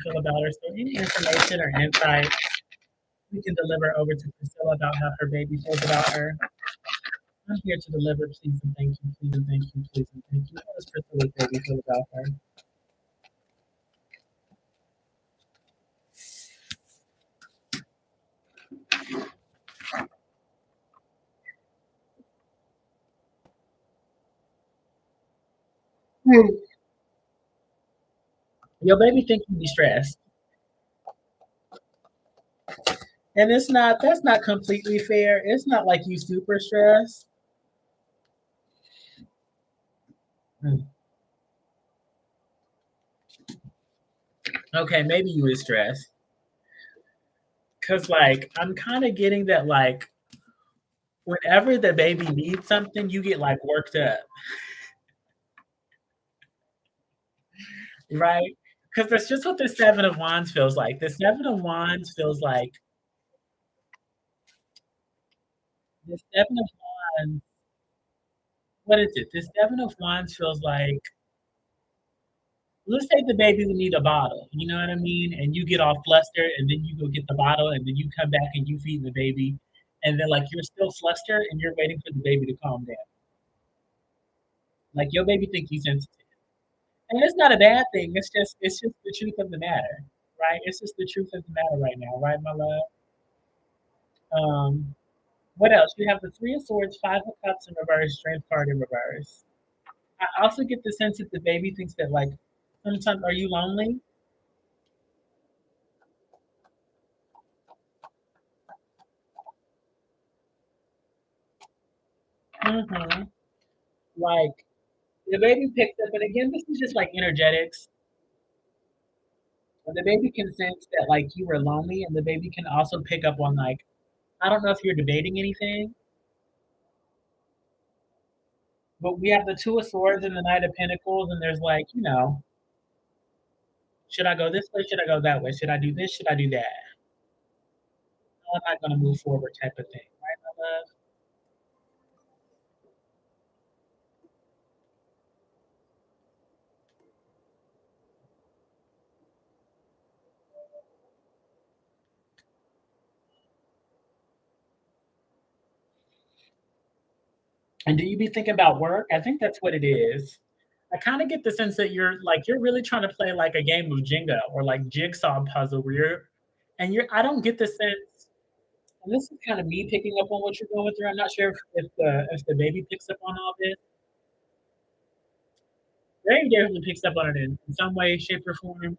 Feel about her. So any information or insight we can deliver over to Priscilla about how her baby feels about her. I'm here to deliver. Please and thank you. Please and thank you. Please and thank you. How does Priscilla's baby feel about her? Your baby thinks you be stressed. And it's not, that's not completely fair. It's not like you super stressed. Hmm. Okay, maybe you is stressed. Cause like I'm kind of getting that like whenever the baby needs something, you get like worked up, right? Because that's just what the Seven of Wands feels like. The Seven of Wands feels like the Seven of Wands. What is it? The Seven of Wands feels like let's say the baby would need a bottle. You know what I mean? And you get all flustered, and then you go get the bottle, and then you come back and you feed the baby, and then like you're still flustered, and you're waiting for the baby to calm down. Like your baby think you sensitive. And it's not a bad thing. It's just the truth of the matter, right? It's just the truth of the matter right now, right, my love? Um, what else? You have the Three of Swords, Five of Cups in reverse, Strength card in reverse. I also get the sense that the baby thinks that like sometimes are you lonely? Mm-hmm. Like the baby picks up, and again, this is just like energetics. The baby can sense that like you were lonely, and the baby can also pick up on like I don't know if you're debating anything, but we have the Two of Swords and the Knight of Pentacles, and there's like, should I go this way? Should I go that way? Should I do this? Should I do that? How am I going to move forward? Type of thing, right, my love? And do you be thinking about work? I think that's what it is. I kind of get the sense that you're really trying to play like a game of Jenga or like jigsaw puzzle where you're I don't get the sense and this is kind of me picking up on what you're going through. I'm not sure if the baby picks up on all this. The baby definitely picks up on it in some way, shape, or form.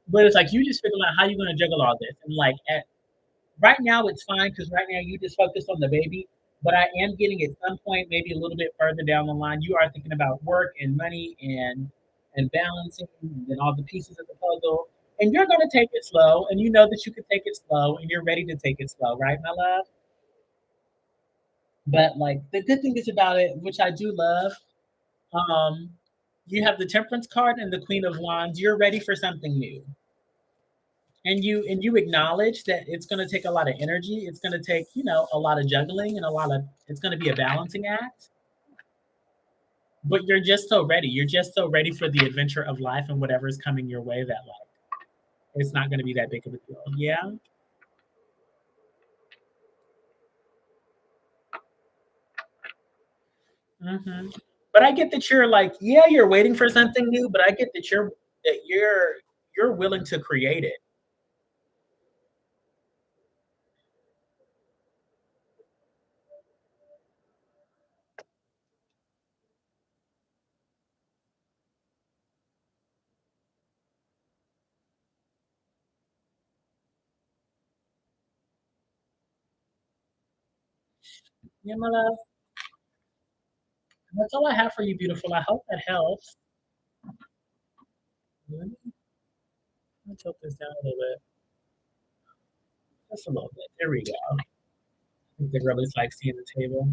But it's like you just figure out how you're gonna juggle all this. And like right now it's fine because right now you just focus on the baby. But I am getting at some point, maybe a little bit further down the line, you are thinking about work and money and balancing and all the pieces of the puzzle. And you're gonna take it slow, and you know that you can take it slow, and you're ready to take it slow, right, my love? But like the good thing is about it, which I do love, um, you have the Temperance card and the Queen of Wands. You're ready for something new, and you acknowledge that it's going to take a lot of energy. It's going to take a lot of juggling and a lot of it's going to be a balancing act. But you're just so ready. You're just so ready for the adventure of life and whatever is coming your way that like it's not going to be that big of a deal. Yeah. Hmm. But I get that you're like, yeah, you're waiting for something new, but I get that you're willing to create it. Yeah, my love. That's all I have for you, beautiful. I hope that helps. Let me tilt this down a little bit. Just a little bit. There we go. I think they really like seeing the table.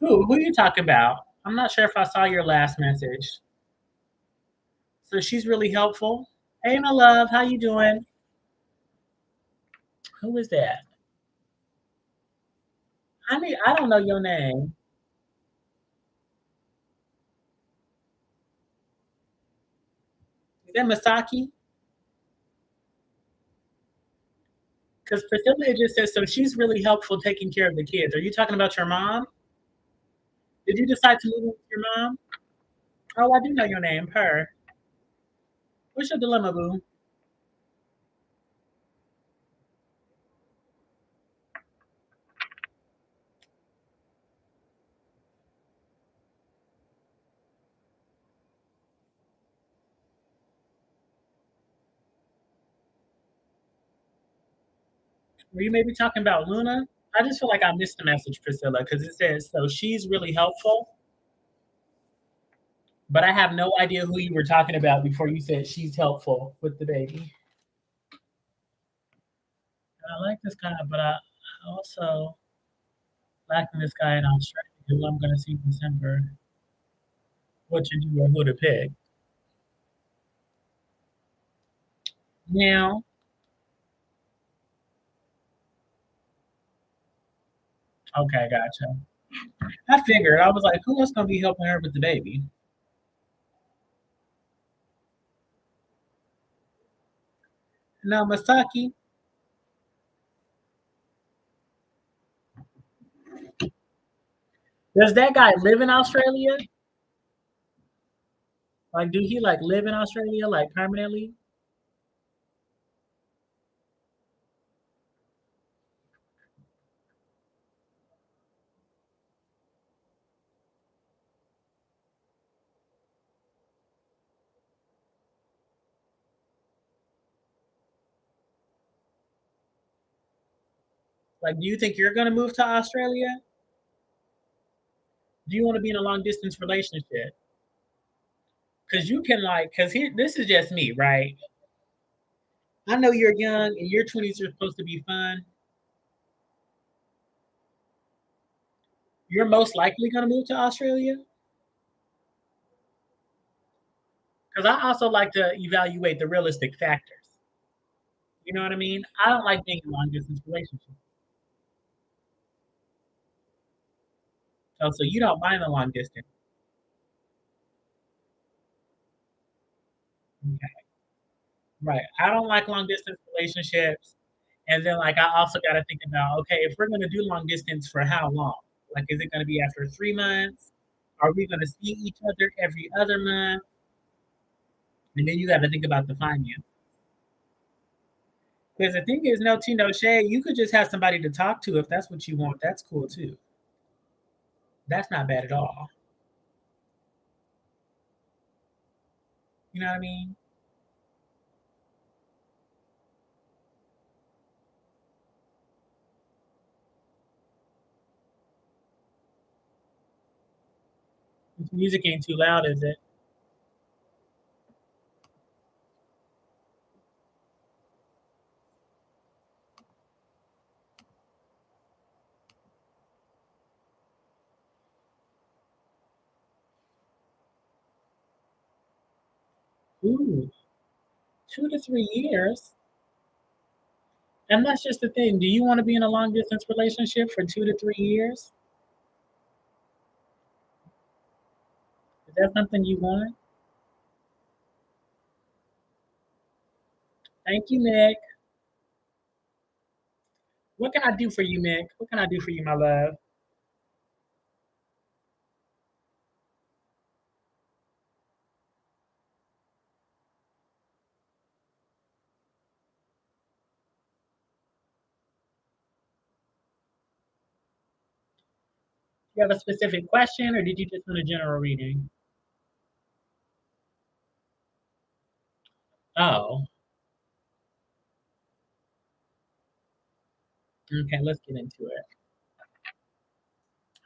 Who are you talking about? I'm not sure if I saw your last message. So she's really helpful. Hey, my love, how you doing? Who is that? I don't know your name. Is that Masaki? Because Priscilla just says so. She's really helpful taking care of the kids. Are you talking about your mom? Did you decide to move in with your mom? Oh, I do know your name. Her. What's your dilemma, boo? Were you maybe talking about Luna? I just feel like I missed the message, Priscilla, because it says so. She's really helpful, but I have no idea who you were talking about before you said she's helpful with the baby. I like this guy, but I also liking this guy in Australia who I'm going to see in December. What to do or who to pick. Now, okay, gotcha. I figured. I was like, who else going to be helping her with the baby? Now, Masaki, does that guy live in Australia? Like, do he like live in Australia like permanently? Like, do you think you're going to move to Australia? Do you want to be in a long distance relationship? Because you can like, because here, this is just me, right? I know you're young and your 20s are supposed to be fun. You're most likely going to move to Australia. Because I also like to evaluate the realistic factors. You know what I mean? I don't like being in long distance relationships. Oh, so you don't mind the long distance. Okay. Right. I don't like long distance relationships. And then like I also gotta think about, okay, if we're gonna do long distance for how long? Like is it gonna be after 3 months? Are we gonna see each other every other month? And then you gotta think about the finance. Because the thing is, no tea, no shade, you could just have somebody to talk to if that's what you want. That's cool too. That's not bad at all. You know what I mean? This music ain't too loud, is it? Ooh, 2 to 3 years. And that's just the thing. Do you want to be in a long distance relationship for 2 to 3 years? Is that something you want? Thank you, Mick. What can I do for you, Mick? What can I do for you, my love? You have a specific question, or did you just want a general reading? Oh, okay. Let's get into it.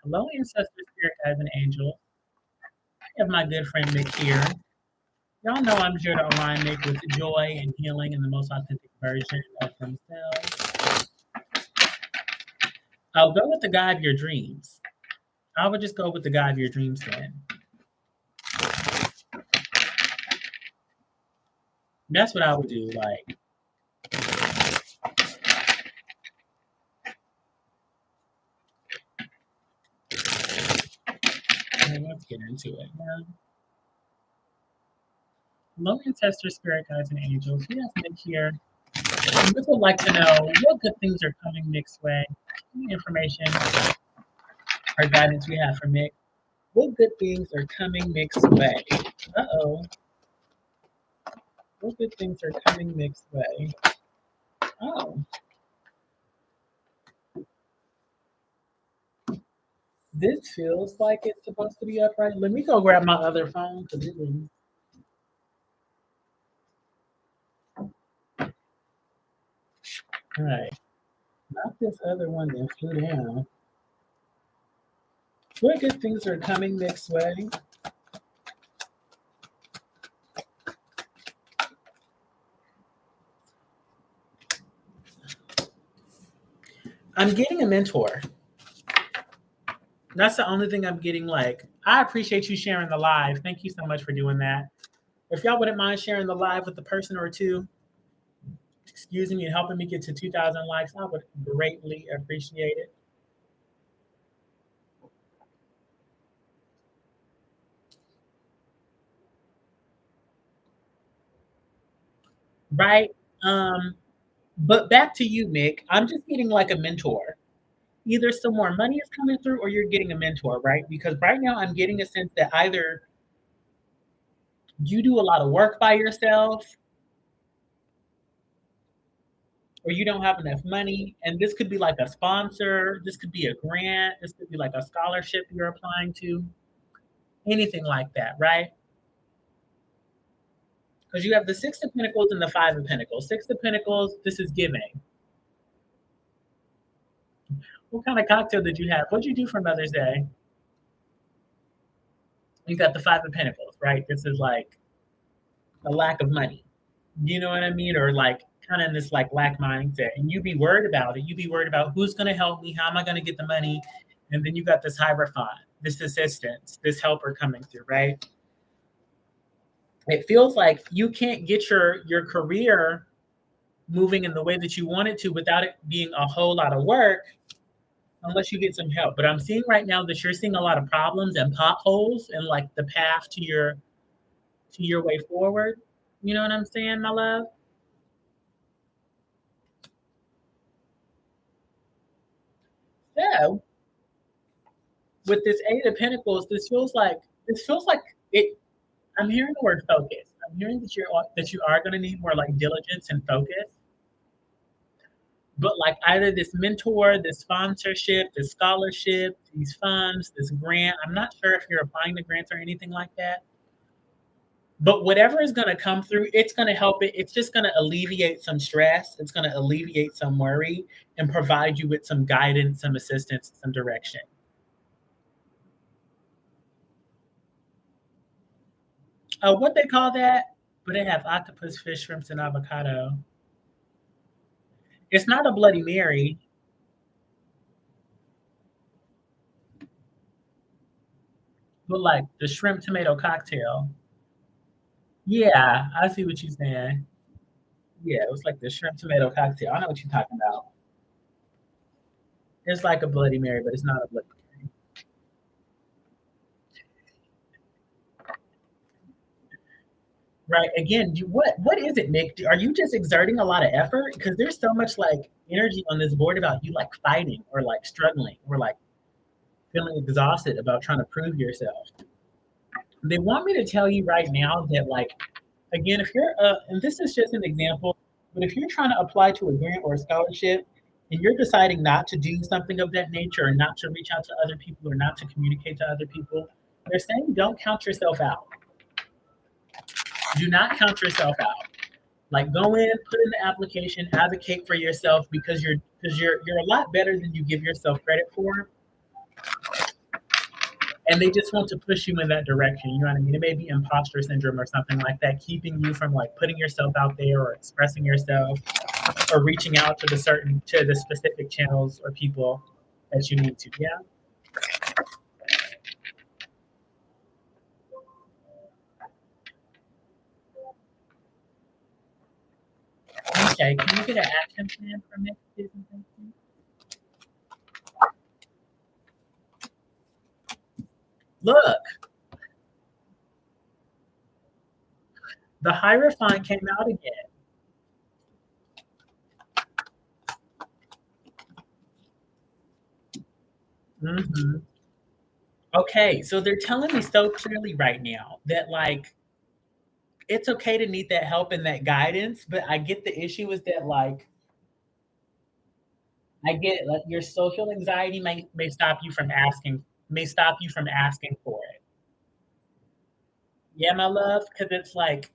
Hello, ancestor, spirit guides, and angels. I have my good friend Mick here. Y'all know I'm here to align Mick with joy and healing and the most authentic version of themselves. I'll go with the guide of your dreams. I would just go with the guy of your dreams then. That's what I would do. Like, let's get into it. Yeah. Low ancestor spirit guides and angels. We have Nick here. Nick would like to know what good things are coming Nick's way. Any information or guidance we have for Nick. What good things are coming Nick's way? Uh-oh. What good things are coming Nick's way? Oh. This feels like it's supposed to be upright. Let me go grab my other phone because it was. All right. Not this other one that flew down. What good things are coming Nick's way? I'm getting a mentor. That's the only thing I'm getting. Like, I appreciate you sharing the live. Thank you so much for doing that. If y'all wouldn't mind sharing the live with a person or two, excuse me, and helping me get to 2,000 likes, I would greatly appreciate it. Right? But back to you, Mick. I'm just getting like a mentor. Either some more money is coming through or you're getting a mentor, right? Because right now I'm getting a sense that either you do a lot of work by yourself or you don't have enough money. And this could be like a sponsor, this could be a grant, this could be like a scholarship you're applying to, anything like that, right? Because you have the Six of Pentacles and the Five of Pentacles. Six of Pentacles, this is giving. What kind of cocktail did you have? What'd you do for Mother's Day? You got the Five of Pentacles, right? This is like a lack of money. You know what I mean? Or like kind of in this like lack mindset. And you be worried about it. You be worried about who's going to help me? How am I going to get the money? And then you got this Hierophant, this assistance, this helper coming through, right? It feels like you can't get your career moving in the way that you want it to without it being a whole lot of work unless you get some help. But I'm seeing right now that you're seeing a lot of problems and potholes and like the path to your way forward. You know what I'm saying, my love? So with this Eight of Pentacles, this feels like it. I'm hearing the word focus. I'm hearing that you are going to need more like diligence and focus. But like either this mentor, this sponsorship, this scholarship, these funds, this grant. I'm not sure if you're applying to grants or anything like that. But whatever is going to come through, it's going to help it. It's just going to alleviate some stress. It's going to alleviate some worry and provide you with some guidance, some assistance, some direction. What they call that? But they have octopus, fish, shrimps, and avocado. It's not a Bloody Mary. But like the shrimp tomato cocktail. Yeah, I see what you're saying. Yeah, it was like the shrimp tomato cocktail. I know what you're talking about. It's like a Bloody Mary, but it's not a Bloody Mary. Right. Again, what is it, Nick? Are you just exerting a lot of effort? Because there's so much like energy on this board about you like fighting or like struggling or like feeling exhausted about trying to prove yourself. They want me to tell you right now that like again, if you're and this is just an example, but if you're trying to apply to a grant or a scholarship and you're deciding not to do something of that nature or not to reach out to other people or not to communicate to other people, they're saying don't count yourself out. Do not count yourself out. Like go in, put in the application, advocate for yourself because you're a lot better than you give yourself credit for. And they just want to push you in that direction. You know what I mean? It may be imposter syndrome or something like that, keeping you from like putting yourself out there or expressing yourself or reaching out to the specific channels or people that you need to. Yeah. Okay, can you get an action plan for me, please and thank you? Look, the Hierophant came out again. Mhm. Okay, so they're telling me so clearly right now that, like, it's okay to need that help and that guidance, but I get the issue is that, like, I get it, like, your social anxiety may stop you from asking for it. Yeah, my love, because it's like,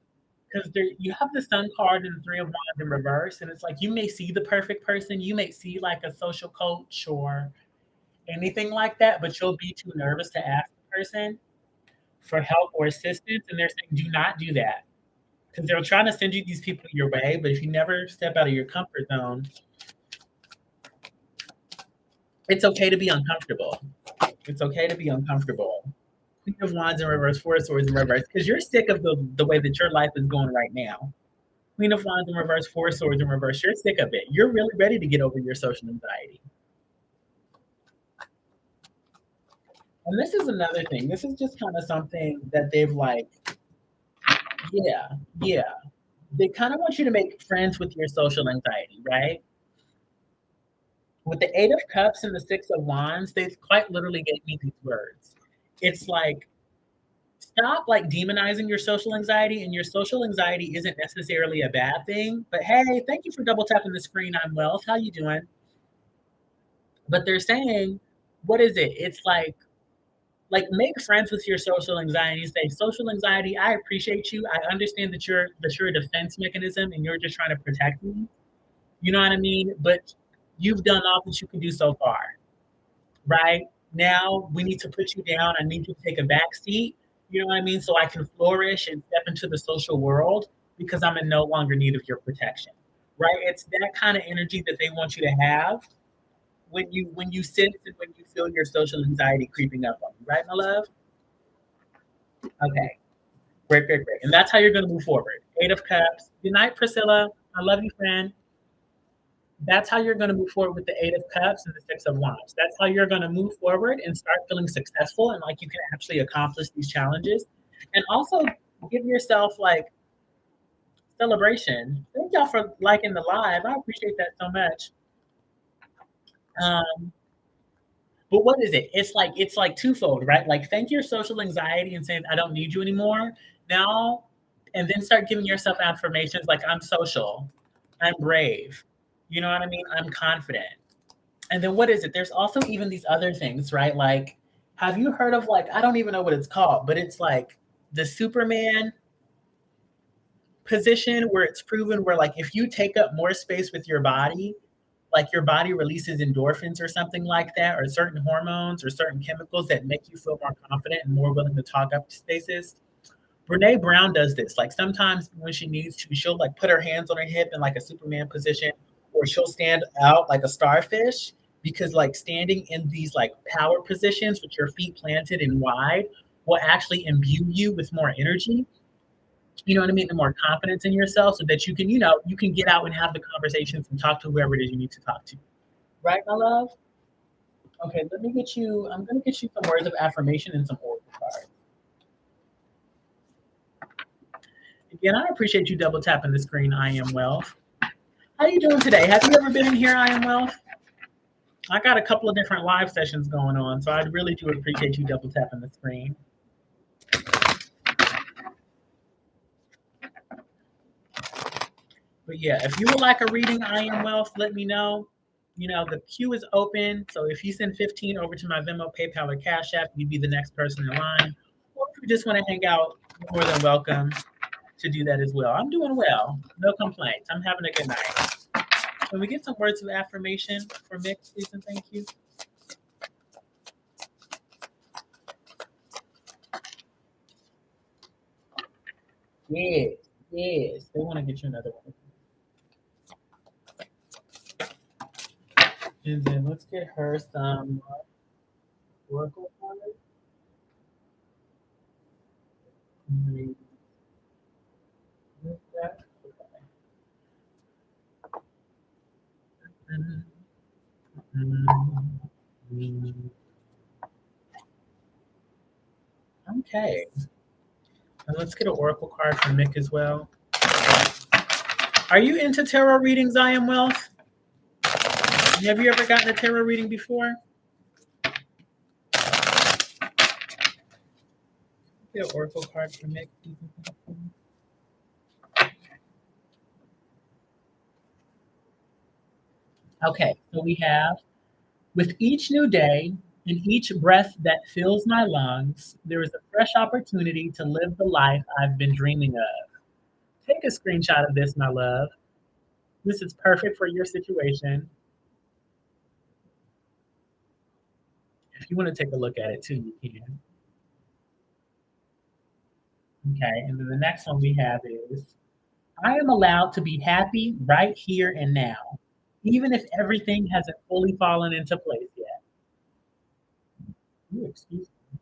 because there you have the Sun card and the Three of Wands in reverse, and it's like you may see the perfect person, you may see, like, a social coach or anything like that, but you'll be too nervous to ask the person for help or assistance, and they're saying, "Do not do that," because they're trying to send you these people your way, but if you never step out of your comfort zone, it's okay to be uncomfortable. It's okay to be uncomfortable. Queen of Wands in reverse, Four of Swords in reverse, because you're sick of the way that your life is going right now. Queen of Wands in reverse, Four of Swords in reverse. You're sick of it. You're really ready to get over your social anxiety. And this is another thing. This is just kind of something that they've like, yeah, yeah. They kind of want you to make friends with your social anxiety, right? With the Eight of Cups and the Six of Wands, they quite literally gave me these words. It's like, stop like demonizing your social anxiety, and your social anxiety isn't necessarily a bad thing. But hey, thank you for double tapping the screen. I'm Wealth. How you doing? But they're saying, what is it? It's like make friends with your social anxiety. Say, social anxiety, I appreciate you. I understand that you're a defense mechanism and you're just trying to protect me. You know what I mean? But you've done all that you can do so far, right? Now we need to put you down. I need you to take a back seat. You know what I mean? So I can flourish and step into the social world because I'm in no longer need of your protection. Right? It's that kind of energy that they want you to have when you sense and when you feel your social anxiety creeping up on you, right, my love? Okay. Great, great, great. And that's how you're gonna move forward. Eight of Cups. Good night, Priscilla. I love you, friend. That's how you're going to move forward with the Eight of Cups and the Six of Wands. That's how you're going to move forward and start feeling successful and like you can actually accomplish these challenges. And also give yourself like celebration. Thank y'all for liking the live. I appreciate that so much. Um, but what is it? It's like twofold, right? Like thank your social anxiety and saying I don't need you anymore. Now and then start giving yourself affirmations like I'm social, I'm brave. You know what I mean? I'm confident. And then what is it? There's also even these other things, right? Like, have you heard of like, I don't even know what it's called, but it's like the Superman position where it's proven where like if you take up more space with your body, like your body releases endorphins or something like that, or certain hormones or certain chemicals that make you feel more confident and more willing to talk up spaces. Brene Brown does this. Like sometimes when she needs to, she'll like put her hands on her hip in like a Superman position, or she'll stand out like a starfish because like standing in these like power positions with your feet planted and wide will actually imbue you with more energy. You know what I mean? And more confidence in yourself so that you can get out and have the conversations and talk to whoever it is you need to talk to. Right, my love? Okay, I'm gonna get you some words of affirmation and some oracle cards. Again, I appreciate you double tapping the screen. I am Wealth. How you doing today? Have you ever been in here? I am Wealth. I got a couple of different live sessions going on, so I really do appreciate you double tapping the screen. But yeah, if you would like a reading, I am Wealth. Let me know. You know the queue is open, so if you send 15 over to my Venmo, PayPal, or Cash App, you'd be the next person in line. Or if you just want to hang out, you're more than welcome to do that as well. I'm doing well. No complaints. I'm having a good night. Can we get some words of affirmation for Mick, please and thank you? Yes, yes. They want to get you another one. And then let's get her some oracle cards. Okay. And let's get an oracle card from Mick as well. Are you into tarot readings, I Am Wealth? Have you ever gotten a tarot reading before? Get an oracle card from Mick. Okay, so we have, with each new day and each breath that fills my lungs, there is a fresh opportunity to live the life I've been dreaming of. Take a screenshot of this, my love. This is perfect for your situation. If you want to take a look at it too, you can. Okay, and then the next one we have is, I am allowed to be happy right here and now, even if everything hasn't fully fallen into place yet. Ooh, excuse me.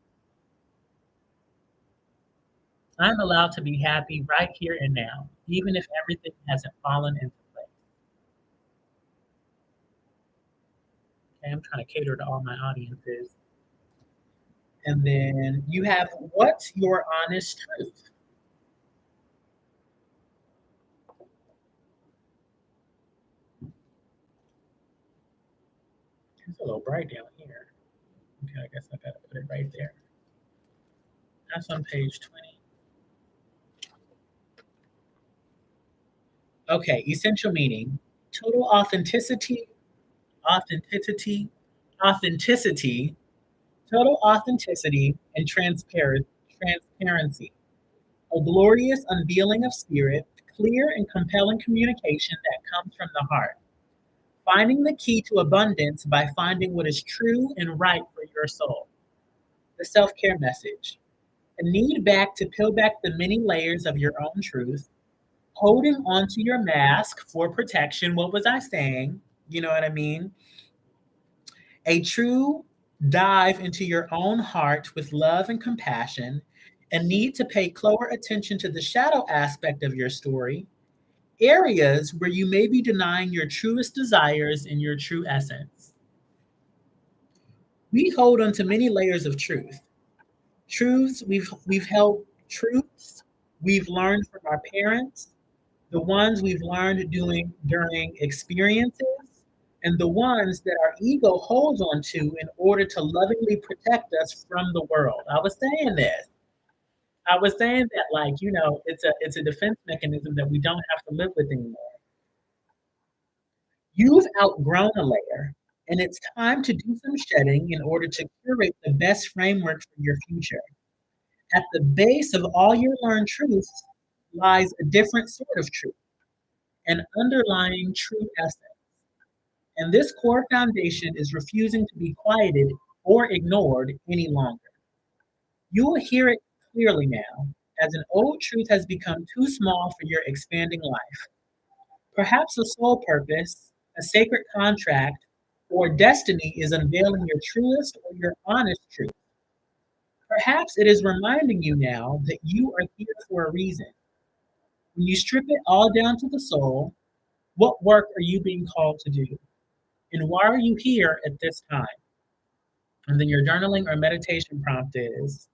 I'm allowed to be happy right here and now, even if everything hasn't fallen into place. Okay, I'm trying to cater to all my audiences. And then you have, what's your honest truth? It's a little bright down here. Okay, I guess I gotta put it right there. That's on page 20. Okay, essential meaning. Total authenticity, authenticity, authenticity, total authenticity and transparency. A glorious unveiling of spirit, clear and compelling communication that comes from the heart. Finding the key to abundance by finding what is true and right for your soul. The self care message. A need back to peel back the many layers of your own truth, holding onto your mask for protection. What was I saying? You know what I mean? A true dive into your own heart with love and compassion, a need to pay closer attention to the shadow aspect of your story, areas where you may be denying your truest desires and your true essence. We hold onto many layers of truth. Truths we've held truths we've learned from our parents, the ones we've learned doing during experiences, and the ones that our ego holds on to in order to lovingly protect us from the world. I was saying this. I was saying that, like, it's a defense mechanism that we don't have to live with anymore. You've outgrown a layer, and it's time to do some shedding in order to curate the best framework for your future. At the base of all your learned truths lies a different sort of truth, an underlying true essence. And this core foundation is refusing to be quieted or ignored any longer. You will hear it clearly now, as an old truth has become too small for your expanding life. Perhaps a soul purpose, a sacred contract, or destiny is unveiling your truest or your honest truth. Perhaps it is reminding you now that you are here for a reason. When you strip it all down to the soul, what work are you being called to do? And why are you here at this time? And then your journaling or meditation prompt is,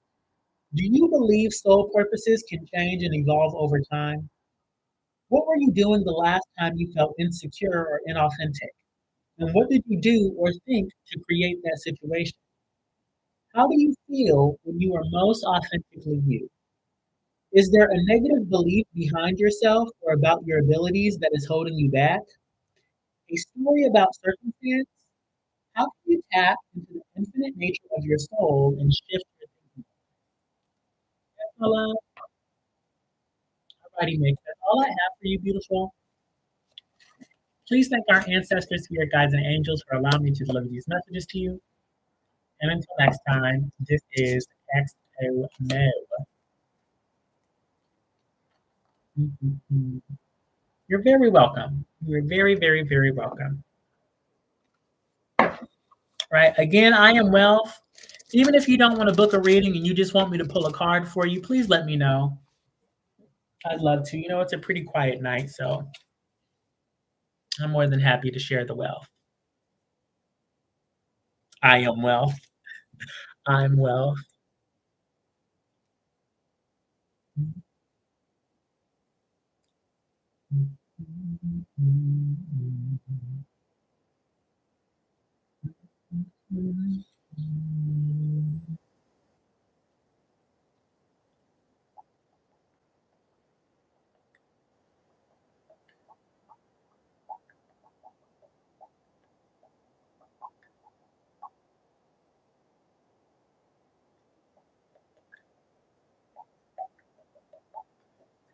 do you believe soul purposes can change and evolve over time? What were you doing the last time you felt insecure or inauthentic? And what did you do or think to create that situation? How do you feel when you are most authentically you? Is there a negative belief behind yourself or about your abilities that is holding you back? A story about circumstance? How can you tap into the infinite nature of your soul and shift your thinking? Yes, my love. Alrighty, Mick. That's all I have for you, beautiful. Please thank our ancestors, spirit guides, and angels for allowing me to deliver these messages to you. And until next time, this is XO Mo. Mhm. You're very welcome. You're very, very, very welcome. Right. Again, I am Wealth. Even if you don't want to book a reading and you just want me to pull a card for you, please let me know. I'd love to. It's a pretty quiet night, so I'm more than happy to share the wealth. I am Wealth. I'm Wealth.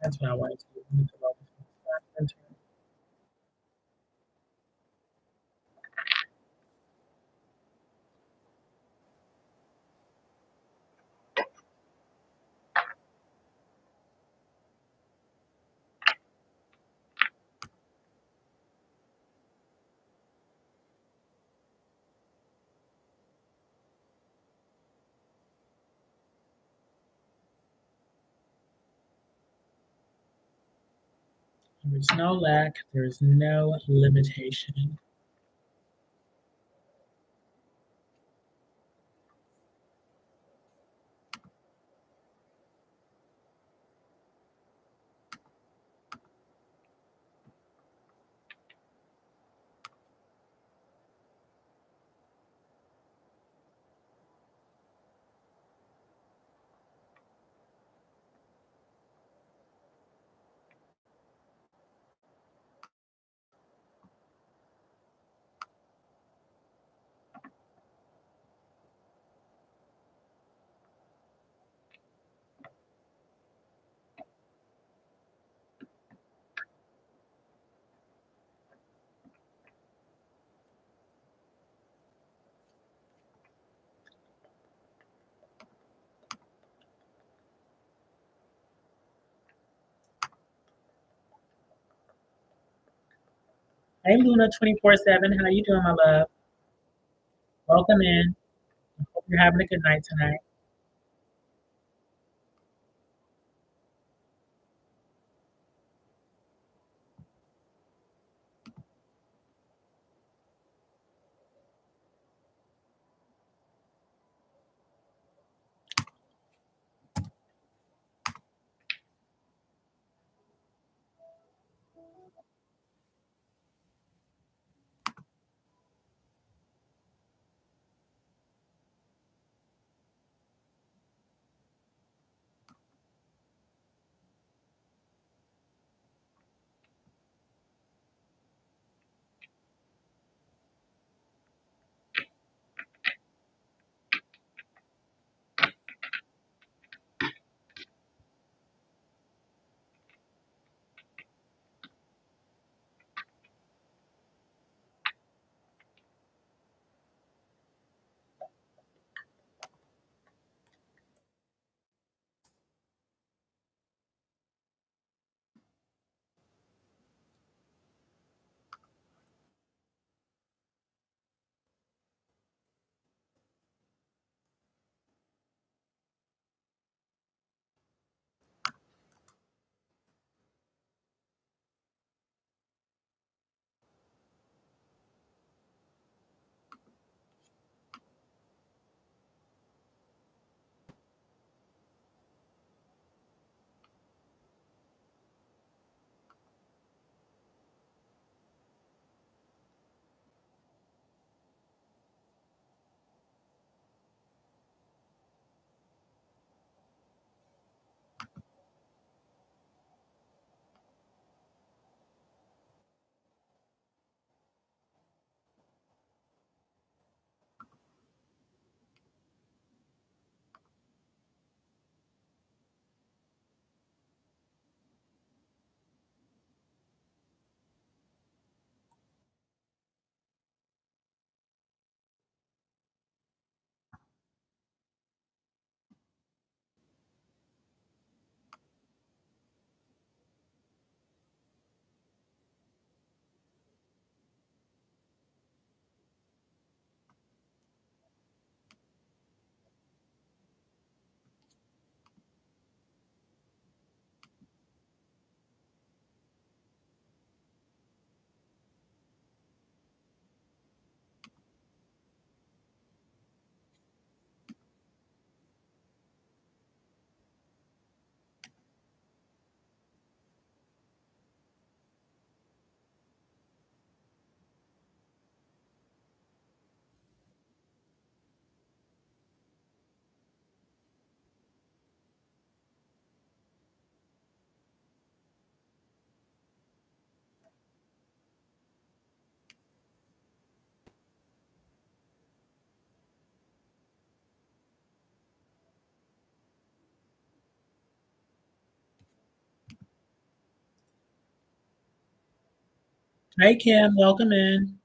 That's what I wanted to do. There's no lack, there's no limitation. Hey Luna 24/7, how you doing, my love? Welcome in. Hope you're having a good night tonight. Hi, Kim, welcome in.